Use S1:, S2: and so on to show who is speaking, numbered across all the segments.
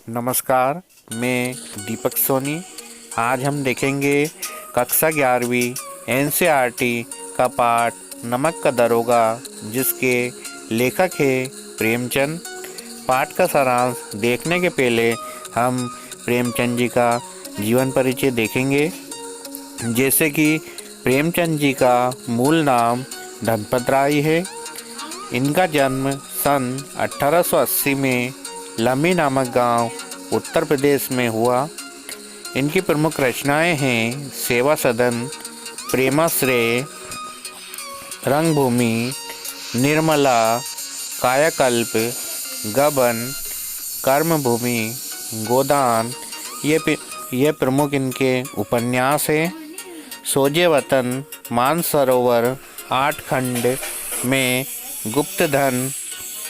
S1: नमस्कार, मैं दीपक सोनी। आज हम देखेंगे कक्षा 11वीं एनसीईआरटी का पाठ नमक का दरोगा, जिसके लेखक हैं प्रेमचंद। पाठ का सारांश देखने के पहले हम प्रेमचंद जी का जीवन परिचय देखेंगे। जैसे कि प्रेमचंद जी का मूल नाम धनपत राय है। इनका जन्म सन 1880 में लम्मी नामक गांव उत्तर प्रदेश में हुआ। इनकी प्रमुख रचनाएं हैं सेवा सदन, प्रेमाश्रय, रंगभूमि, निर्मला, कायाकल्प, गबन, कर्मभूमि, गोदान। ये प्रमुख इनके उपन्यास हैं। सोजे वतन, मानसरोवर, 8 खंड में गुप्तधन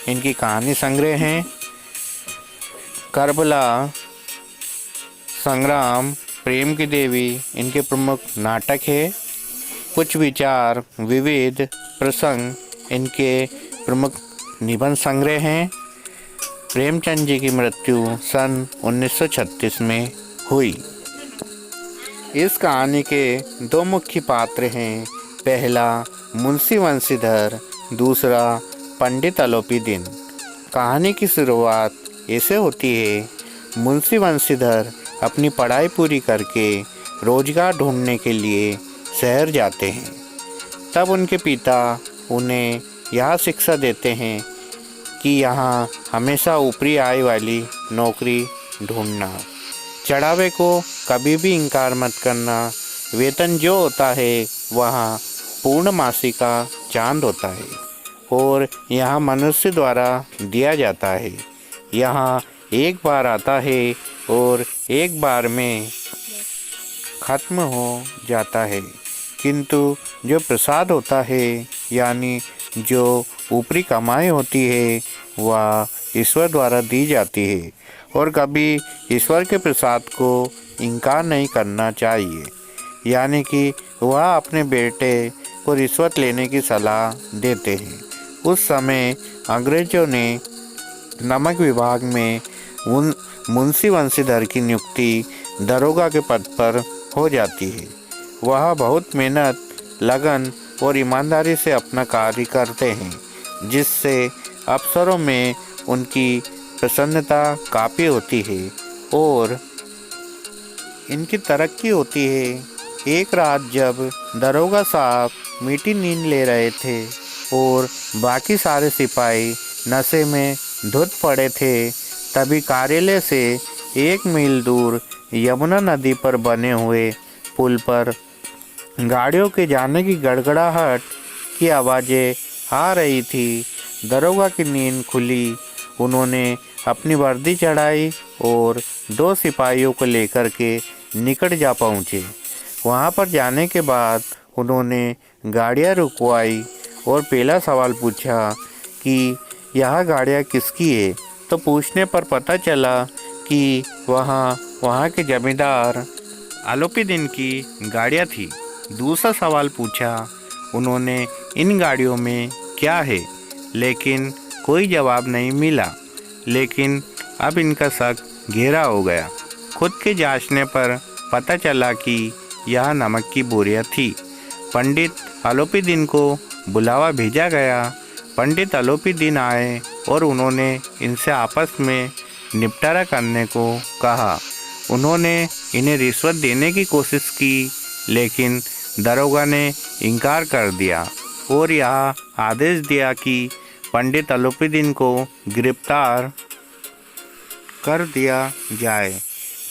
S1: इनकी कहानी संग्रह हैं। करबला, संग्राम, प्रेम की देवी इनके प्रमुख नाटक है। कुछ विचार, विविध प्रसंग इनके प्रमुख निबंध संग्रह हैं। प्रेमचंद जी की मृत्यु सन 1936 में हुई। इस कहानी के 2 मुख्य पात्र हैं। पहला मुंशी वंशीधर, दूसरा पंडित आलोपी दिन। कहानी की शुरुआत ऐसे होती है। मुंशी वंशीधर अपनी पढ़ाई पूरी करके रोजगार ढूंढने के लिए शहर जाते हैं। तब उनके पिता उन्हें यह शिक्षा देते हैं कि यहाँ हमेशा ऊपरी आय वाली नौकरी ढूंढना, चढ़ावे को कभी भी इनकार मत करना, वेतन जो होता है वहाँ पूर्णमासी का चांद होता है और यहाँ मनुष्य द्वारा दिया जाता है। यहाँ एक बार आता है और एक बार में खत्म हो जाता है, किंतु जो प्रसाद होता है यानी जो ऊपरी कमाई होती है वह ईश्वर द्वारा दी जाती है और कभी ईश्वर के प्रसाद को इनकार नहीं करना चाहिए। यानी कि वह अपने बेटे को रिश्वत लेने की सलाह देते हैं। उस समय अंग्रेजों ने नमक विभाग में मुंशी वंशीधर की नियुक्ति दरोगा के पद पर हो जाती है। वह बहुत मेहनत, लगन और ईमानदारी से अपना कार्य करते हैं, जिससे अफसरों में उनकी प्रसन्नता काफ़ी होती है और इनकी तरक्की होती है। एक रात जब दरोगा साहब मीठी नींद ले रहे थे और बाकी सारे सिपाही नशे में धुत पड़े थे, तभी कार्यालय से 1 मील दूर यमुना नदी पर बने हुए पुल पर गाड़ियों के जाने की गड़गड़ाहट की आवाज़ें आ रही थी। दरोगा की नींद खुली। उन्होंने अपनी वर्दी चढ़ाई और 2 सिपाहियों को लेकर के निकट जा पहुँचे। वहाँ पर जाने के बाद उन्होंने गाड़ियाँ रुकवाई और पहला सवाल पूछा कि यह गाड़ियाँ किसकी है। तो पूछने पर पता चला कि वहाँ के जमींदार आलोपी दिन की गाड़ियाँ थी। दूसरा सवाल पूछा उन्होंने, इन गाड़ियों में क्या है, लेकिन कोई जवाब नहीं मिला। लेकिन अब इनका शक गहरा हो गया। खुद के जांचने पर पता चला कि यह नमक की बोरियां थी। पंडित आलोपी दिन को बुलावा भेजा गया। पंडित आलोपी दिन आए और उन्होंने इनसे आपस में निपटारा करने को कहा। उन्होंने इन्हें रिश्वत देने की कोशिश की, लेकिन दरोगा ने इनकार कर दिया और यह आदेश दिया कि पंडित आलोपी दिन को गिरफ्तार कर दिया जाए,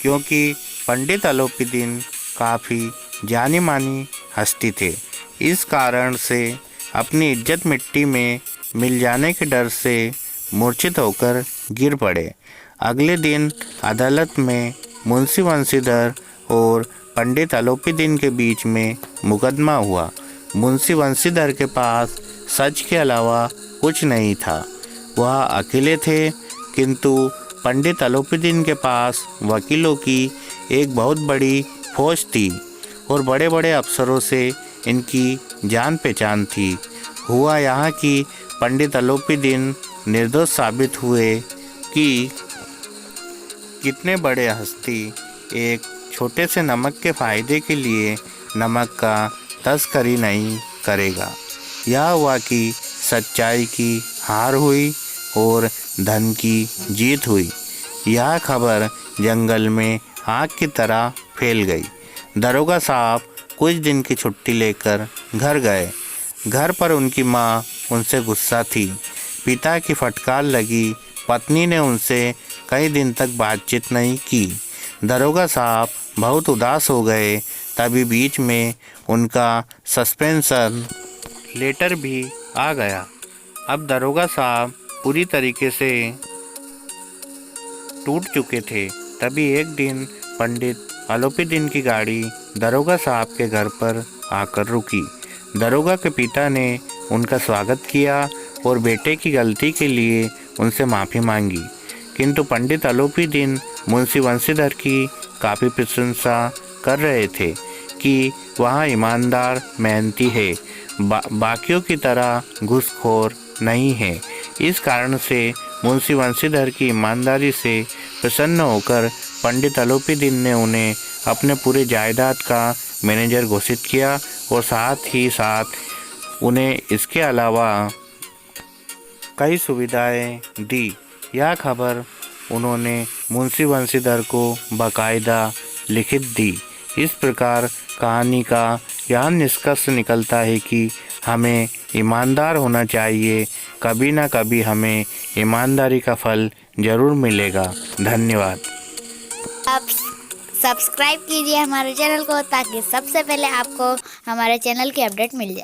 S1: क्योंकि पंडित आलोपी दिन काफ़ी जानी मानी हस्ती थे। इस कारण से अपनी इज्जत मिट्टी में मिल जाने के डर से मूर्छित होकर गिर पड़े। अगले दिन अदालत में मुंशी वंशीधर और पंडित आलोपी दिन के बीच में मुकदमा हुआ। मुंशी वंशीधर के पास सच के अलावा कुछ नहीं था। वह अकेले थे, किंतु पंडित आलोपी दिन के पास वकीलों की एक बहुत बड़ी फौज थी और बड़े बड़े अफसरों से इनकी जान पहचान थी। हुआ यहाँ कि पंडित आलोपी दिन निर्दोष साबित हुए कि कितने बड़े हस्ती एक छोटे से नमक के फायदे के लिए नमक का तस्करी नहीं करेगा। यह हुआ कि सच्चाई की हार हुई और धन की जीत हुई। यह खबर जंगल में आग की तरह फैल गई। दरोगा साहब कुछ दिन की छुट्टी लेकर घर गए। घर पर उनकी माँ उनसे गुस्सा थी। पिता की फटकार लगी। पत्नी ने उनसे कई दिन तक बातचीत नहीं की। दरोगा साहब बहुत उदास हो गए। तभी बीच में उनका सस्पेंशन लेटर भी आ गया। अब दरोगा साहब पूरी तरीके से टूट चुके थे। तभी एक दिन पंडित अलोपीदीन की गाड़ी दरोगा साहब के घर पर आकर रुकी। दरोगा के पिता ने उनका स्वागत किया और बेटे की गलती के लिए उनसे माफ़ी मांगी। किंतु पंडित अलोपीदीन मुंशी वंशीधर की काफ़ी प्रशंसा कर रहे थे कि वह ईमानदार, मेहनती है, बाकियों की तरह घूसखोर नहीं है। इस कारण से मुंशी वंशीधर की ईमानदारी से प्रसन्न होकर पंडित अलोपीदीन ने उन्हें अपने पूरे जायदाद का मैनेजर घोषित किया और साथ ही साथ उन्हें इसके अलावा कई सुविधाएं दी। यह खबर उन्होंने मुंशी वंशीधर को बाकायदा लिखित दी। इस प्रकार कहानी का यह निष्कर्ष निकलता है कि हमें ईमानदार होना चाहिए। कभी ना कभी हमें ईमानदारी का फल जरूर मिलेगा। धन्यवाद।
S2: आप सब्सक्राइब कीजिए हमारे चैनल को ताकि सबसे पहले आपको हमारे चैनल की अपडेट मिल जाए।